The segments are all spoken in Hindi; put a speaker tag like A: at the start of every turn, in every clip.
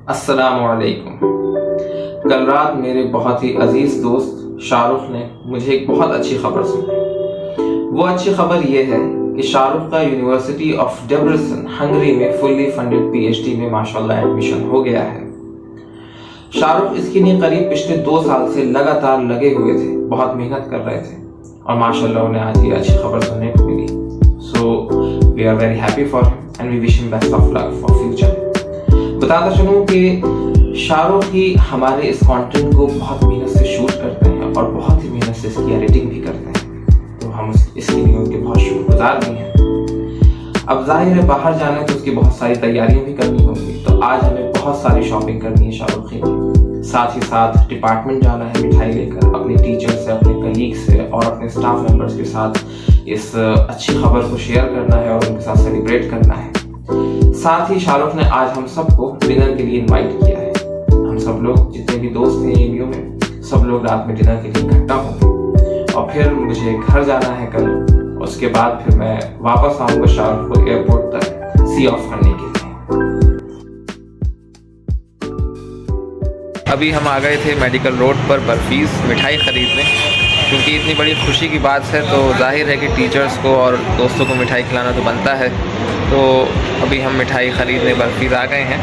A: अस्सलामुअलैकुम। कल रात मेरे बहुत ही अजीज़ दोस्त शाहरुख ने मुझे एक बहुत अच्छी खबर सुनाई। वो अच्छी खबर ये है कि शाहरुख का यूनिवर्सिटी ऑफ डेब्रेसन हंगरी में फुल्ली फंडेड पीएचडी में माशाल्लाह एडमिशन हो गया है। शाहरुख इसके लिए करीब पिछले 2 साल से लगातार लगे हुए थे, बहुत मेहनत कर रहे थे और माशाल्लाह उन्हें आज ये अच्छी खबर सुनने को मिली। So we are very happy for him and we wish him best of luck for future. बताता चलूँ कि शाहरुख ही हमारे इस कंटेंट को बहुत मेहनत से शूट करते हैं और बहुत ही मेहनत से इसकी एडिटिंग भी करते हैं, तो हम इसके लिए उनके बहुत शुक्रगुजार भी हैं। अब जाहिर है बाहर जाना है तो उसकी बहुत सारी तैयारियां भी करनी होंगी, तो आज हमें बहुत सारी शॉपिंग करनी है शाहरुख के लिए। साथ ही साथ डिपार्टमेंट जाना है मिठाई लेकर, अपने टीचर से, अपने कलीग से और अपने स्टाफ मेंबर्स के साथ इस अच्छी खबर को शेयर करना है और उनके साथ सेलिब्रेट करना है। साथ ही शाहरुख ने आज हम सबको डिनर के लिए इनवाइट किया है। हम सब लोग जितने भी दोस्त हैं एमयू में, सब लोग रात में डिनर के लिए इकट्ठा होंगे और फिर मुझे घर जाना है कल। उसके बाद फिर मैं वापस आऊंगा शाहरुख को एयरपोर्ट तक सी ऑफ करने के लिए। अभी हम आ गए थे मेडिकल रोड पर बर्फीज मिठाई खरीदने, क्योंकि इतनी बड़ी खुशी की बात है तो जाहिर है कि टीचर्स को और दोस्तों को मिठाई खिलाना तो बनता है। तो अभी हम मिठाई ख़रीदने बर्फीज आ गए हैं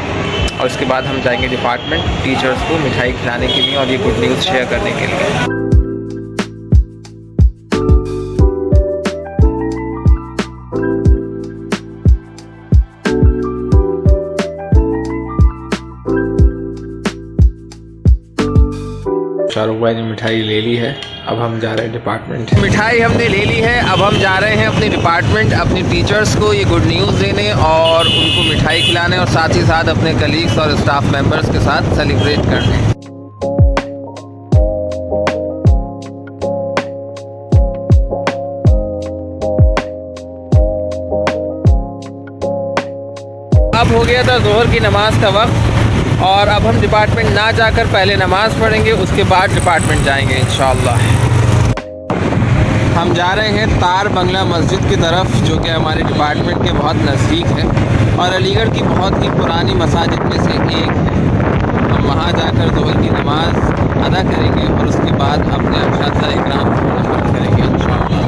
A: और उसके बाद हम जाएंगे डिपार्टमेंट टीचर्स को मिठाई खिलाने के लिए और ये गुड न्यूज़ शेयर करने के लिए। शाहरुख भाई ने मिठाई ले ली है, अब हम जा रहे हैं डिपार्टमेंट। मिठाई हमने ले ली है, अब हम जा रहे हैं अपने डिपार्टमेंट अपने टीचर्स को ये गुड न्यूज़ देने और उनको मिठाई खिलाने और साथ ही साथ अपने कलीग्स और स्टाफ मेंबर्स के साथ सेलिब्रेट करने। अब हो गया था ज़ोहर की नमाज का वक्त और अब हम डिपार्टमेंट ना जाकर पहले नमाज़ पढ़ेंगे, उसके बाद डिपार्टमेंट जाएंगे इंशाअल्लाह। हम जा रहे हैं तार बंगला मस्जिद की तरफ, जो कि हमारे डिपार्टमेंट के बहुत नज़दीक है और अलीगढ़ की बहुत ही पुरानी मसाजिद में से एक है। हम वहाँ जाकर ज़ोहर की नमाज़ अदा करेंगे और उसके बाद अपने अशाता इकराम पूरा करेंगे इंशाअल्लाह।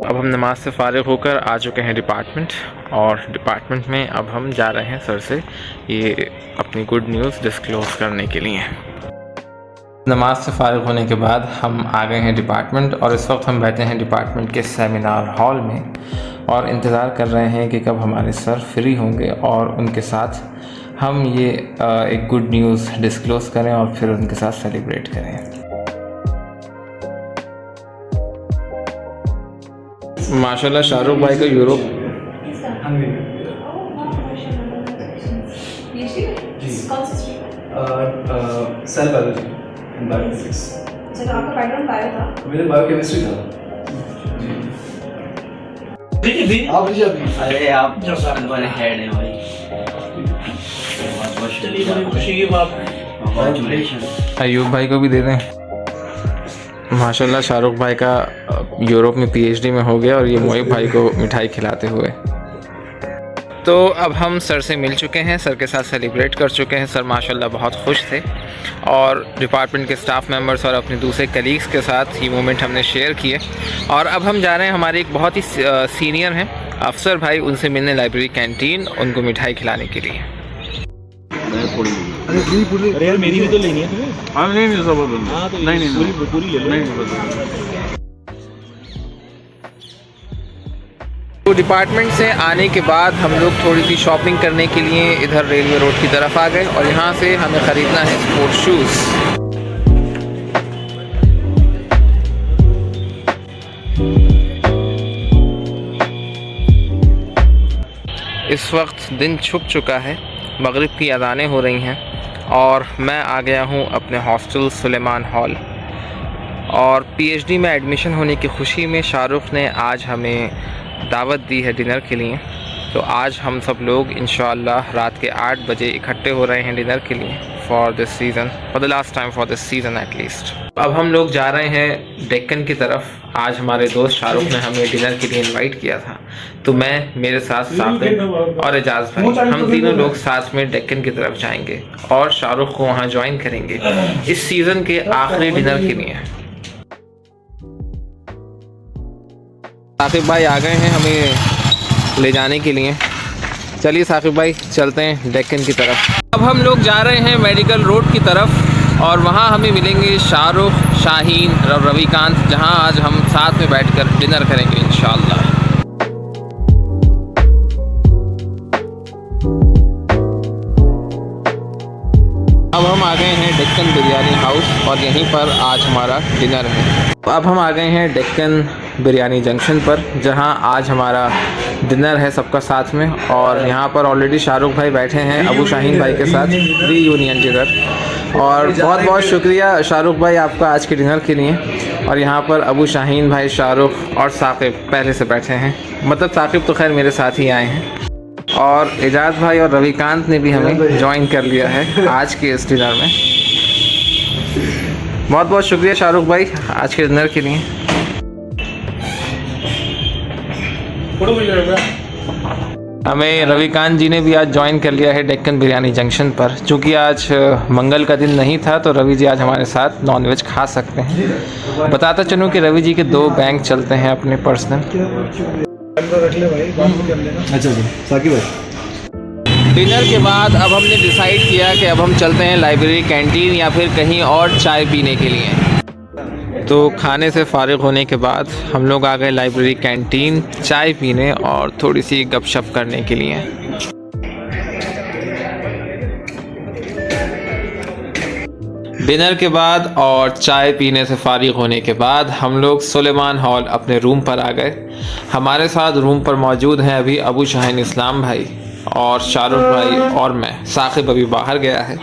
A: अब हम नमाज से फ़ारिग होकर आ चुके हैं डिपार्टमेंट और डिपार्टमेंट में अब हम जा रहे हैं सर से ये अपनी गुड न्यूज़ डिस्क्लोज़ करने के लिए। नमाज से फ़ारिग होने के बाद हम आ गए हैं डिपार्टमेंट और इस वक्त हम बैठे हैं डिपार्टमेंट के सेमिनार हॉल में और इंतज़ार कर रहे हैं कि कब हमारे सर फ्री होंगे और उनके साथ हम ये एक गुड न्यूज़ डिस्क्लोज़ करें और फिर उनके साथ सेलिब्रेट करें। माशाल्लाह शाहरुख भाई का Europe
B: cell biology and biophysics.
C: अच्छा, तो आपका बैकग्राउंड बायो था?
B: मेरा बायोकेमिस्ट्री था। जी आप लीजिए अभी।
D: अरे आप हमारे हेड हैं भाई, चलिए बड़ी खुशी की बात है। कांग्रेचुलेशन।
A: अयूब भाई को भी दे दें। माशाल्लाह शाहरुख भाई का यूरोप में पीएचडी में हो गया और ये मोहिब भाई को मिठाई खिलाते हुए। तो अब हम सर से मिल चुके हैं, सर के साथ सेलिब्रेट कर चुके हैं। सर माशाल्लाह बहुत खुश थे और डिपार्टमेंट के स्टाफ मेंबर्स और अपने दूसरे कलीग्स के साथ ये मोमेंट हमने शेयर किए। और अब हम जा रहे हैं, हमारे एक बहुत ही सीनियर हैं अफसर भाई, उनसे मिलने लाइब्रेरी कैंटीन, उनको मिठाई खिलाने के लिए।
E: अरे यार मेरी भी तो लेनी है तुम्हें। हाँ नहीं सब हाँ तो नहीं पूरी ले लो। नहीं
A: तो डिपार्टमेंट से आने के बाद हम लोग थोड़ी सी शॉपिंग करने के लिए इधर रेलवे रोड की तरफ आ गए और यहाँ से हमें ख़रीदना है स्पोर्ट्स शूज़। इस वक्त दिन छुप चुका है, मगरिब की अज़ानें हो रही हैं और मैं आ गया हूँ अपने हॉस्टल सुलेमान हॉल। और पीएचडी में एडमिशन होने की खुशी में शाहरुख ने आज हमें दावत दी है डिनर के लिए। तो आज हम सब लोग इंशाअल्लाह रात के 8 बजे इकट्ठे हो रहे हैं डिनर के लिए for this season, for the last time for this season at least. अब हम लोग जा रहे हैं डेक्कन की तरफ। आज हमारे दोस्त शाहरुख ने हमें डिनर के लिए इनवाइट किया था, तो मैं, मेरे साथ साकिब और एजाज भाई, हम तीनों लोग साथ में डेक्कन की तरफ जाएंगे और शाहरुख को वहाँ ज्वाइन करेंगे इस सीज़न के आखिरी डिनर के लिए। साकिब भाई आ गए हैं हमें ले जाने के लिए। चलिए साकिब भाई चलते हैं डेक्कन की तरफ। अब हम लोग जा रहे हैं मेडिकल रोड की तरफ और वहाँ हमें मिलेंगे शाहरुख, शाहीन और रविकांत, जहाँ आज हम साथ में बैठकर डिनर करेंगे इंशाअल्लाह। अब हम आ गए हैं डेक्कन बिरयानी हाउस और यहीं पर आज हमारा डिनर है। अब हम आ गए हैं डेक्कन बिरयानी जंक्शन पर, जहां आज हमारा डिनर है सबका साथ में। और यहां पर ऑलरेडी शाहरुख भाई बैठे हैं अबू शाहीन भाई के साथ, रीयूनियन डिनर। और बहुत बहुत शुक्रिया शाहरुख भाई आपका आज के डिनर के लिए। और यहाँ पर अबू शाहीन भाई, शाहरुख और साकिब पहले से बैठे हैं, मतलब साकिब तो खैर मेरे साथ ही आए हैं। और एजाज भाई और रविकांत ने भी हमें ज्वाइन कर लिया है आज के इस डिनर में। बहुत बहुत शुक्रिया शाहरुख भाई आज के डिनर के लिए। हमें रविकांत जी ने भी आज ज्वाइन कर लिया है डेक्कन बिरयानी जंक्शन पर। चूँकि आज मंगल का दिन नहीं था तो रवि जी आज हमारे साथ नॉनवेज खा सकते हैं। बताता चलूँ कि रवि जी के 2 बैंक चलते हैं अपने पर्सनल।
B: अच्छा साकिब भाई,
A: डिनर के बाद अब हमने डिसाइड किया कि अब हम चलते हैं लाइब्रेरी कैंटीन या फिर कहीं और चाय पीने के लिए। तो खाने से फारिग होने के बाद हम लोग आ गए लाइब्रेरी कैंटीन चाय पीने और थोड़ी सी गपशप करने के लिए। डिनर के बाद और चाय पीने से फारिग होने के बाद हम लोग सुलेमान हॉल अपने रूम पर आ गए। हमारे साथ रूम पर मौजूद हैं अभी अबू शाहीन इस्लाम भाई और शाहरुख भाई और मैं। साकिब अभी बाहर गया है,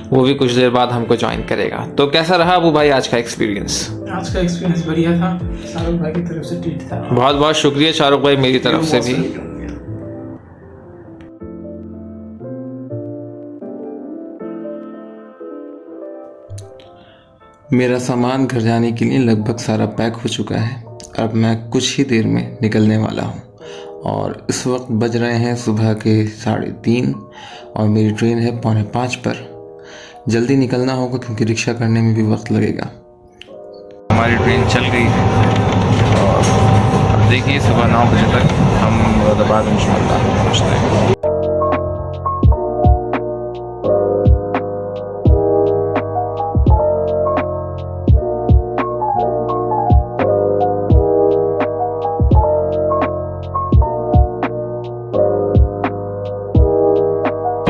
A: वो भी कुछ देर बाद हमको ज्वाइन करेगा। तो कैसा रहा अबू भाई आज का एक्सपीरियंस?
F: आज का एक्सपीरियंस बढ़िया था, शाहरुख भाई की तरफ से ट्रीट था।
A: बहुत बहुत शुक्रिया शाहरुख भाई मेरी तरफ से भी। मेरा सामान घर जाने के लिए लगभग सारा पैक हो चुका है। अब मैं कुछ ही देर में निकलने वाला हूँ और इस वक्त बज रहे हैं सुबह के 3:30 और मेरी ट्रेन है 4:45 पर। जल्दी निकलना होगा क्योंकि रिक्शा करने में भी वक्त लगेगा। हमारी ट्रेन चल गई है और देखिए सुबह 9 बजे तक हम मुरादाबाद इंशाअल्लाह पहुँचते हैं।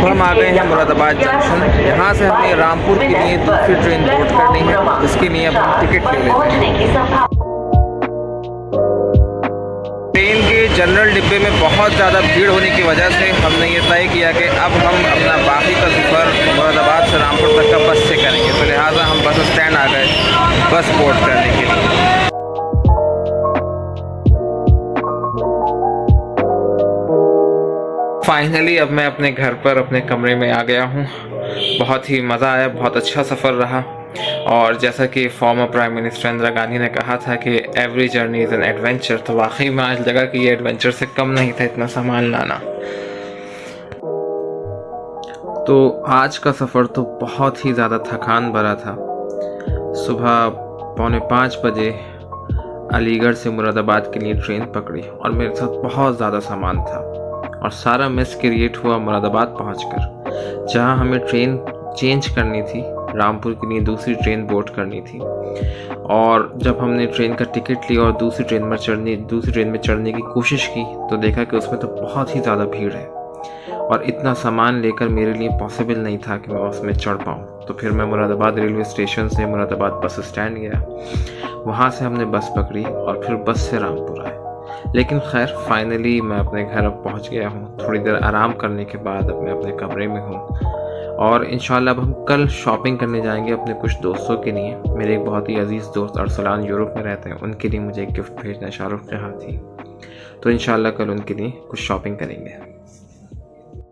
A: हम आ गए हैं मुरादाबाद जंक्शन। यहाँ से हमें रामपुर के लिए दूसरी ट्रेन बोर्ड करनी है, इसके लिए अब हम टिकट ले लेते हैं। ट्रेन के जनरल डिब्बे में बहुत ज़्यादा भीड़ होने की वजह से हमने ये तय किया कि अब हम अपना बाकी का सफ़र मुरादाबाद से रामपुर तक का बस से करेंगे। तो लिहाजा हम बस स्टैंड आ गए बस बोर्ड करने के लिए। फाइनली अब मैं अपने घर पर अपने कमरे में आ गया हूँ। बहुत ही मज़ा आया, बहुत अच्छा सफ़र रहा। और जैसा कि former prime minister Indira Gandhi ने कहा था कि every journey is an adventure, तो वाकई में आज लगा कि ये एडवेंचर से कम नहीं था इतना सामान लाना। तो आज का सफ़र तो बहुत ही ज़्यादा थकान भरा था। सुबह 4:45 बजे अलीगढ़ से मुरादाबाद के लिए ट्रेन पकड़ी और मेरे साथ बहुत ज़्यादा सामान था और सारा मिस क्रिएट हुआ मुरादाबाद पहुंचकर, जहां हमें ट्रेन चेंज करनी थी, रामपुर के लिए दूसरी ट्रेन बोर्ड करनी थी। और जब हमने ट्रेन का टिकट लिया और दूसरी ट्रेन में चढ़ने की कोशिश की तो देखा कि उसमें तो बहुत ही ज़्यादा भीड़ है और इतना सामान लेकर मेरे लिए पॉसिबल नहीं था कि मैं उसमें चढ़ पाऊँ। तो फिर मैं मुरादाबाद रेलवे स्टेशन से मुरादाबाद बस स्टैंड गया, वहाँ से हमने बस पकड़ी और फिर बस से रामपुर आए। लेकिन खैर फाइनली मैं अपने घर अब पहुँच गया हूँ। थोड़ी देर आराम करने के बाद अब मैं अपने कमरे में हूँ और इंशाल्लाह अब हम कल शॉपिंग करने जाएंगे अपने कुछ दोस्तों के लिए। मेरे एक बहुत ही अजीज़ दोस्त अरसलान यूरोप में रहते हैं, उनके लिए मुझे एक गिफ्ट भेजना है शाहरुख के हाथ ही। तो इंशाल्लाह कल उनके लिए कुछ शॉपिंग करेंगे।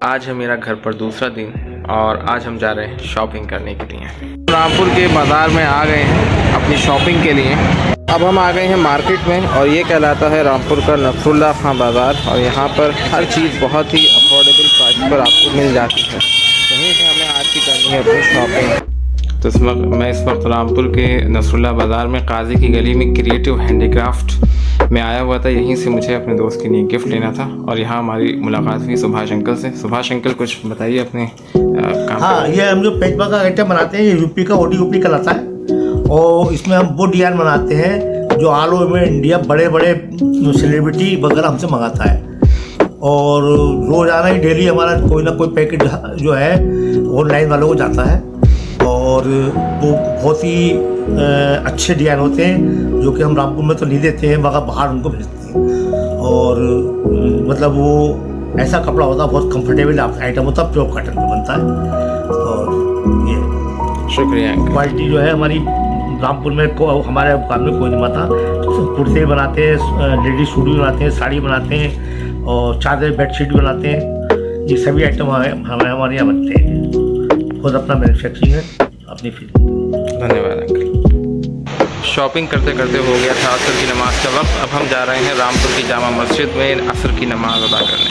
A: आज है मेरा घर पर दूसरा दिन और आज हम जा रहे हैं शॉपिंग करने के लिए। रामपुर के बाज़ार में आ गए हैं अपनी शॉपिंग के लिए। अब हम आ गए हैं मार्केट में और ये कहलाता है रामपुर का नसरुल्लाह खां बाज़ार और यहाँ पर हर चीज़ बहुत ही अफोर्डेबल प्राइस पर आपको मिल जाती है। यहीं से हमें आज की करनी है अपनी शॉपिंग। तो मैं इस वक्त रामपुर के नसरुल्लाह बाज़ार में काजी की गली में क्रिएटिव हैंडीक्राफ्ट में आया हुआ था। यहीं से मुझे अपने दोस्त के लिए गिफ्ट लेना था और यहाँ हमारी मुलाकात हुई सुभाष अंकल से। सुभाष अंकल कुछ बताइए अपने काम।
G: हाँ, ये हम जो पेचवा का आइटम बनाते हैं, ये यूपी का ODUP कहलाता है और इसमें हम वो डिज़ाइन बनाते हैं जो ऑल ओवर में इंडिया बड़े बड़े सेलिब्रिटी वगैरह हमसे मंगाता है। और रोज़ाना ही डेली हमारा कोई ना कोई पैकेट जो है ऑनलाइन वालों को जाता है और वो बहुत ही अच्छे डिज़ाइन होते हैं जो कि हम रामपुर में तो नहीं देते हैं, मगर बाहर उनको भेजते हैं। और मतलब वो ऐसा कपड़ा होता है, बहुत कंफर्टेबल आइटम होता है, प्योर कॉटन में बनता है। और ये
A: शुक्रिया।
G: क्वालिटी जो है हमारी रामपुर में हमारे दुकान में कोई नहीं बनाता। कुर्ते बनाते हैं, लेडीज सूट भी बनाते हैं, साड़ी बनाते हैं और चादर बेडशीट बनाते हैं। ये सभी आइटम हमारे यहाँ बनते हैं। खुद अपना मैन्युफैक्चरिंग है अपनी फील्ड।
A: धन्यवाद अंकल। शॉपिंग करते करते हो गया था असर की नमाज का वक्त। अब हम जा रहे हैं रामपुर की जामा मस्जिद में असर की नमाज अदा करने।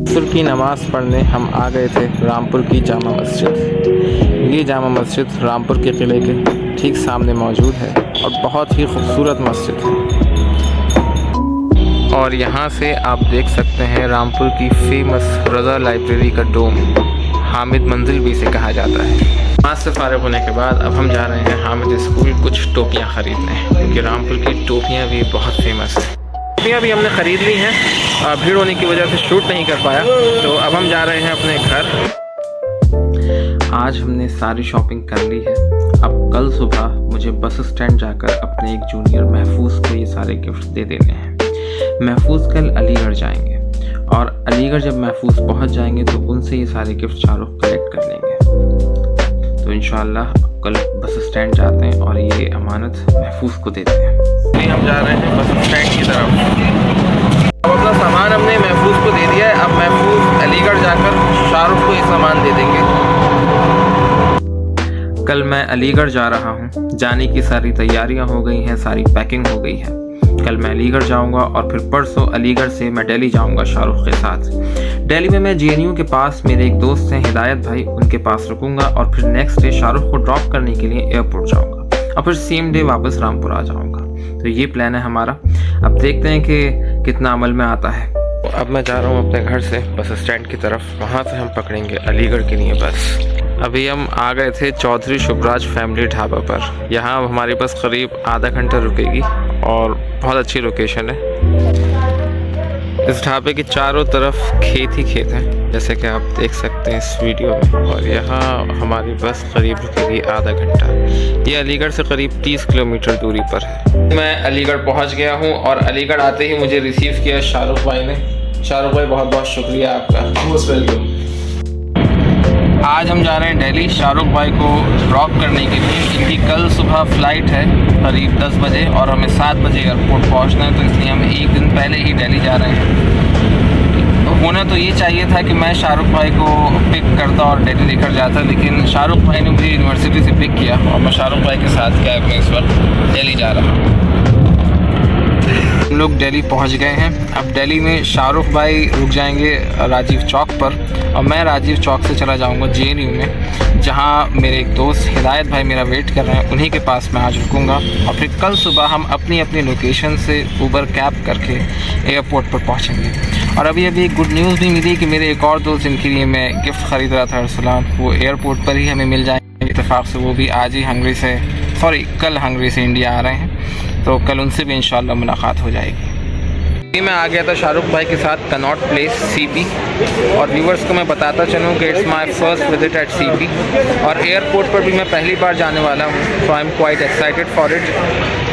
A: असर की नमाज पढ़ने हम आ गए थे रामपुर की जामा मस्जिद। ये जामा मस्जिद रामपुर के किले के ठीक सामने मौजूद है और बहुत ही खूबसूरत मस्जिद है। और यहाँ से आप देख सकते हैं रामपुर की फेमस रज़ा लाइब्रेरी का डोम, हामिद मंजिल भी इसे कहा जाता है। नमाज से फारिग होने के बाद अब हम जा रहे हैं हामिद स्कूल कुछ टोपियाँ ख़रीदने, क्योंकि रामपुर की टोपियाँ भी बहुत फेमस हैं। टोपियाँ भी हमने ख़रीद ली हैं, भीड़ होने की वजह से शूट नहीं कर पाया, तो अब हम जा रहे हैं अपने घर। आज हमने सारी शॉपिंग कर ली है। अब कल सुबह मुझे बस स्टैंड जाकर अपने एक जूनियर महफूज को ये सारे गिफ्ट दे देने हैं। महफूज कल अलीगढ़ जाएंगे और अलीगढ़ जब महफूज पहुंच जाएंगे तो उनसे ये सारे गिफ्ट शाहरुख कलेक्ट कर लेंगे। तो इंशाल्लाह कल बस स्टैंड जाते हैं और ये अमानत महफूज को देते हैं। अभी हम जा रहे हैं बस स्टैंड की तरफ। अब अपना सामान हमने महफूज को दे दिया है। अब महफूज अलीगढ़ जाकर शाहरुख को ये सामान दे देंगे। कल मैं अलीगढ़ जा रहा हूँ। जाने की सारी तैयारियाँ हो गई हैं, सारी पैकिंग हो गई है। कल मैं अलीगढ़ जाऊंगा और फिर परसों अलीगढ़ से मैं दिल्ली जाऊंगा शाहरुख के साथ। दिल्ली में मैं JNU के पास मेरे एक दोस्त हैं हिदायत भाई, उनके पास रुकूंगा और फिर नेक्स्ट डे शाहरुख को ड्रॉप करने के लिए एयरपोर्ट जाऊंगा और फिर सेम डे वापस रामपुर आ जाऊंगा। तो ये प्लान है हमारा। अब देखते हैं कि कितना अमल में आता है। अब मैं जा रहा हूँ अपने घर से बस स्टैंड की तरफ, वहाँ से हम पकड़ेंगे अलीगढ़ के लिए बस। अभी हम आ गए थे चौधरी शुभराज फैमिली ढाबा पर। यहाँ हमारी बस करीब आधा घंटा रुकेगी और बहुत अच्छी लोकेशन है। इस ढाबे के चारों तरफ खेत ही खेत हैं, जैसे कि आप देख सकते हैं इस वीडियो में। और यहाँ हमारी बस करीब रुकेगी आधा घंटा। ये अलीगढ़ से करीब 30 किलोमीटर दूरी पर है। मैं अलीगढ़ पहुँच गया हूँ और अलीगढ़ आते ही मुझे रिसीव किया शाहरुख भाई ने। शाहरुख भाई बहुत बहुत शुक्रिया आपका। Most welcome. आज हम जा रहे हैं दिल्ली शाहरुख भाई को ड्रॉप करने के लिए। इनकी कल सुबह फ़्लाइट है करीब 10 बजे और हमें 7 बजे एयरपोर्ट पहुंचना है, तो इसलिए हम एक दिन पहले ही दिल्ली जा रहे हैं। तो होना तो ये चाहिए था कि मैं शाहरुख भाई को पिक करता और दिल्ली लेकर जाता, लेकिन शाहरुख भाई ने मुझे यूनिवर्सिटी से पिक किया और मैं शाहरुख भाई के साथ कैब में इस वक्त दिल्ली जा रहा हूँ। हम लोग दिल्ली पहुंच गए हैं। अब दिल्ली में शाहरुख भाई रुक जाएंगे राजीव चौक पर और मैं राजीव चौक से चला जाऊंगा JNU में, जहां मेरे एक दोस्त हिदायत भाई मेरा वेट कर रहे हैं। उन्हीं के पास मैं आज रुकूंगा और फिर कल सुबह हम अपनी अपनी लोकेशन से ऊबर कैब करके एयरपोर्ट पर पहुंचेंगे। और अभी एक गुड न्यूज़ भी मिली कि मेरे एक और दोस्त जिनके लिए मैं गिफ्ट ख़रीद रहा था अरसलान, वो एयरपोर्ट पर ही हमें मिल जाएंगे इत्तेफाक से। वो भी आज ही कल हंगरी से इंडिया आ रहे हैं, तो कल उनसे भी इंशाल्लाह मुलाकात हो जाएगी। मैं आ गया था शाहरुख भाई के साथ कनॉट प्लेस CP और व्यूवर्स को मैं बताता चलूँ कि it's my first visit at CP और एयरपोर्ट पर भी मैं पहली बार जाने वाला हूँ, तो I am quite excited for it.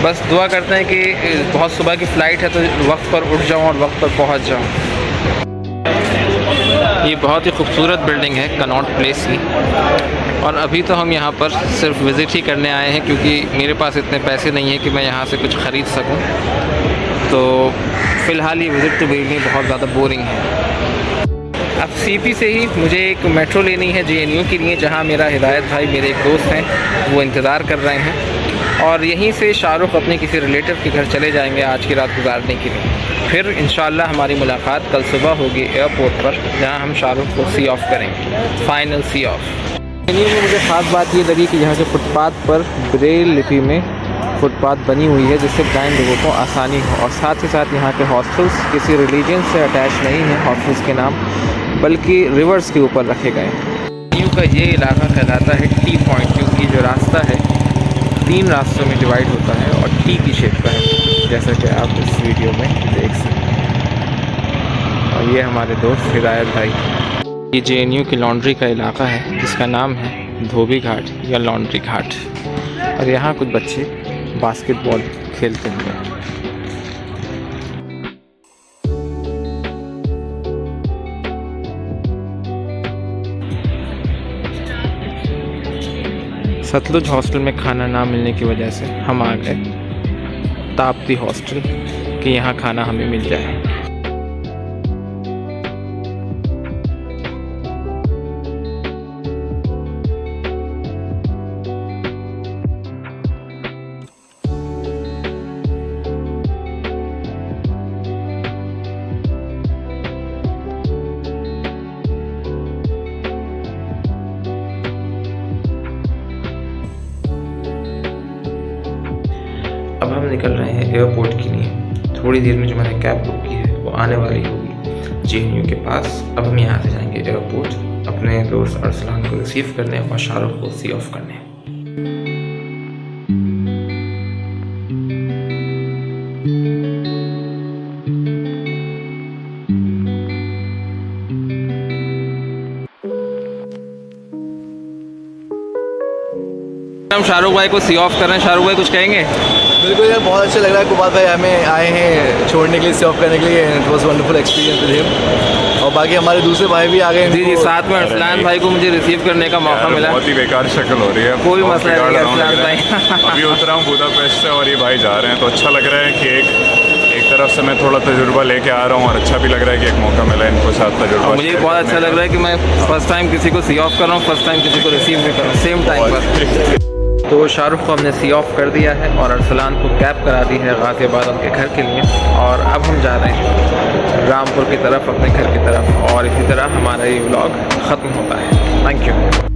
A: बस दुआ करते हैं कि बहुत सुबह की फ़्लाइट है तो वक्त पर उठ जाऊँ और वक्त पर पहुँच जाऊँ। ये बहुत ही खूबसूरत बिल्डिंग है कनॉट प्लेस की, और अभी तो हम यहाँ पर सिर्फ विज़िट ही करने आए हैं क्योंकि मेरे पास इतने पैसे नहीं हैं कि मैं यहाँ से कुछ ख़रीद सकूँ। तो फ़िलहाल ये विज़िट तो मेरे लिए बहुत ज़्यादा बोरिंग है। अब सीपी से ही मुझे एक मेट्रो लेनी है JNU के लिए, जहाँ मेरा हिदायत भाई मेरे एक दोस्त हैं वो इंतज़ार कर रहे हैं, और यहीं से शाहरुख अपने किसी रिलेटिव के घर चले जाएंगे आज की रात गुजारने के लिए। फिर इंशाल्लाह हमारी मुलाकात कल सुबह होगी एयरपोर्ट पर, जहाँ हम शाहरुख को सी ऑफ करेंगे, फाइनल सी ऑफ। JNU में मुझे ख़ास बात ये लगी कि यहाँ के फुटपाथ पर ब्रेल लिपि में फुटपाथ बनी हुई है, जिससे ब्लाइंड लोगों को आसानी हो, और साथ ही साथ यहाँ के हॉस्टल्स किसी रिलीजन से अटैच नहीं हैं हॉस्टल्स के नाम, बल्कि रिवर्स के ऊपर रखे गए हैं। JNU का ये इलाका कहलाता है टी पॉइंट, क्योंकि जो रास्ता है 3 रास्तों में डिवाइड होता है और टी की शेप का है, जैसा कि आप इस वीडियो में देख सकते हैं। और ये हमारे दोस्त हिदायत भाई। ये JNU की लॉन्ड्री का इलाका है, जिसका नाम है धोबी घाट या लॉन्ड्री घाट, और यहाँ कुछ बच्चे बास्केटबॉल खेलते हैं। सतलुज हॉस्टल में खाना ना मिलने की वजह से हम आ गए ताप्ती हॉस्टल कि यहाँ खाना हमें मिल जाए। अब हम निकल रहे हैं एयरपोर्ट के लिए। थोड़ी देर में जो मैंने कैब बुक की है वो आने वाली होगी JNU के पास। अब हम यहाँ से जाएंगे एयरपोर्ट अपने दोस्त अरसलान को रिसीव करने और शाहरुख को सी ऑफ करने। हम शाहरुख भाई को सी ऑफ कर रहे हैं। शाहरुख भाई कुछ कहेंगे?
B: बिल्कुल यार, बहुत अच्छा लग रहा है। कुबात भाई हमें आए हैं छोड़ने के लिए, से ऑफ करने के लिए। It was wonderful experience with him. और बाकी हमारे दूसरे भाई भी आ गए।
A: जी, साथ में अरसलान भाई को मुझे रिसीव करने का मौका मिला।
H: बहुत ही बेकार शक्ल हो रही है,
A: कोई मसला नहीं है अरसलान भाई।
H: अभी उतरा हूँ बुदापेस्ट से और ये भाई जा रहे हैं, तो अच्छा लग रहा है कि एक तरफ से मैं थोड़ा तजुर्बा लेके आ रहा हूँ और अच्छा भी लग रहा है कि एक मौका मिला इनको साथ तजुर्बा।
A: मुझे बहुत अच्छा लग रहा है कि मैं फर्स्ट टाइम किसी को सी ऑफ कर रहा हूँ, फर्स्ट टाइम किसी को रिसीव भी कर रहा हूँ सेम टाइम पर। तो शाहरुख को हमने सी ऑफ कर दिया है और अरसलान को कैब करा दी है गाज़ियाबाद उनके घर के लिए, और अब हम जा रहे हैं रामपुर की तरफ, अपने घर की तरफ, और इसी तरह हमारा ये व्लॉग ख़त्म होता है। Thank you.